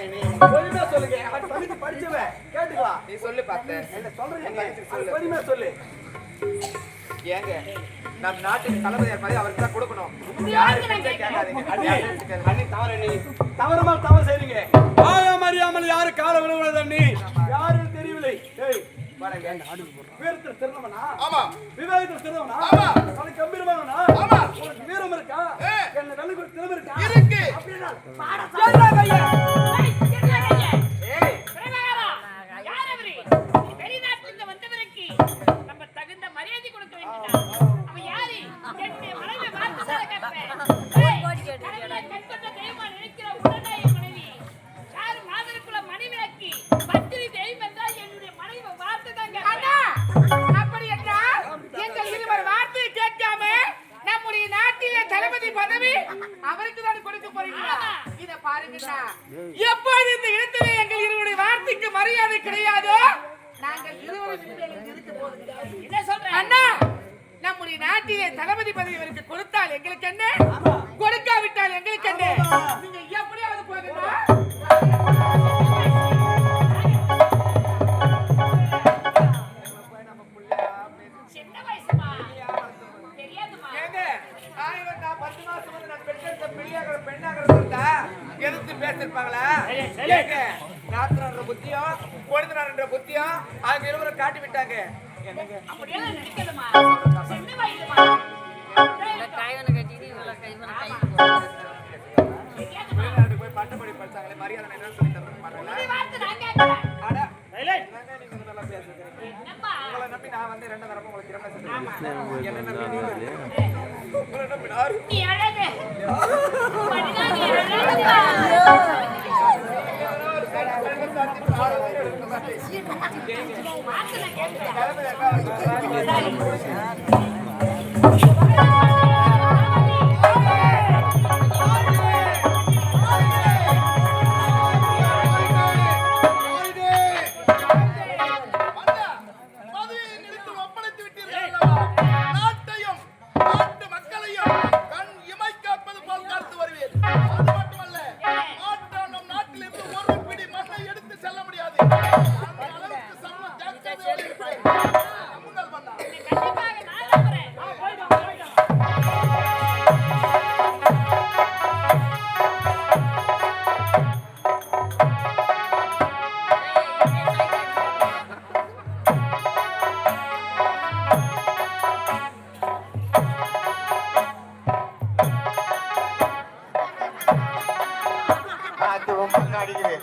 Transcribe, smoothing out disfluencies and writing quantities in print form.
பொறுமையா சொல்லுங்க. அவன் தகுதி படிச்சவன். கேட்டுக்கலாம். நீ சொல்லு பார்த்தேன். என்ன சொல்றீங்க? பொறுமையா சொல்லு. ஏங்க நம் நாட்டுக்கு தளபதியார் மாதிரி அவருக்கு தான் கொடுக்கணும். யாரு கேட்காதீங்க. அண்ணி தவறு அண்ணி. தவறுமால் தவறு செய்றீங்க. ஆயம் அறியாமல் யாரு கால விழுவுறது அண்ணி? யாரும் தெரியவில்லை. ஏய் பாருங்க. வீரத்தில் சிறந்தவனா? ஆமா. விவேகத்தில் சிறந்தவனா? ஆமா. அவன் கம்பீரமானவனா? ஆமா. உனக்கு வீரம் இருக்கா? என்ன வெல்லுக்கு திறமை இருக்கா? இருக்கு. அப்படினா பாட சொல்றாங்க ஐயா. ஏய் பிரகாரா யார் அவரே? வெளிநாட்டுல வந்தவருக்கு நம்ம தகுந்த மரியாதை கொடுக்க வேண்டியதா? அவன் யாரு? என்னை மனைவி வார்த்தையால கேட்பேன். கடவுளை கண்கொண்ட தெய்வமா நினைக்கிற உடனாய மனைவி யார் மாதருக்குள்ள மனைவியாக்கி பத்திரி தெய்வம் என்றால் என்னுடைய மனைவி வார்த்தை தான் கேட்பேன். அப்படி என்றால் எங்கள் இருவர் வார்த்தையை கேட்காம நம்முடைய நாட்டிலே தளபதி பதவி அவருக்கு தான் கொடுக்க போறீங்களா? இத பாருங்கண்ணா, எப்போது இந்த இடத்திலே எங்கள் இருவருடைய வார்த்தைக்கு மரியாதை கிடையாதோ நாங்கள் இருவரும் எதிர்த்து போகிறோம். என்ன சொல்றேன் அண்ணா, நம்முடைய நாட்டிலே தளபதி பதவி இவருக்கு கொடுத்தால் எங்களுக்கு என்ன, கொடுக்காவிட்டால் எங்களுக்கு என்ன? நீங்க எப்படியாவது போகிறீங்களா? சின்ன வயசுமா தெரியாதுமா. ஏங்க நான் 10 மாசம் வந்து நான் பெற்றெடுத்த பெண்ணாக எதிர்த்து பேசிருப்பாங்களா? ஏங்க நாத்தனார்ன்ற புத்தியும் கொழுந்தனார்ன்ற புத்தியும் அவங்க இருவரும் காட்டி விட்டாங்க. என்னங்க அப்படியெல்லாம் நினைக்கலமா. சின்ன வயசுமா. வெளிநாட்டுக்கு போய் பட்டப்படி படிச்சாங்களே, மரியாதை என்ன சொல்லி தந்துருப்பாங்களா? நீ வார்த்தை நான் கேட்கிறேன். அட என்னங்க நீங்க இதெல்லாம் பேசுறீங்க? என்னப்பா உங்களை நம்பி நான் வந்து 2 தடவை உங்களுக்கு திறமை செஞ்சேன். என்ன நம்பி நீங்க உங்களை நம்பி நான் நீ அழகு மனிதா நீ அழகு. ரொம்ப அடிக்குது.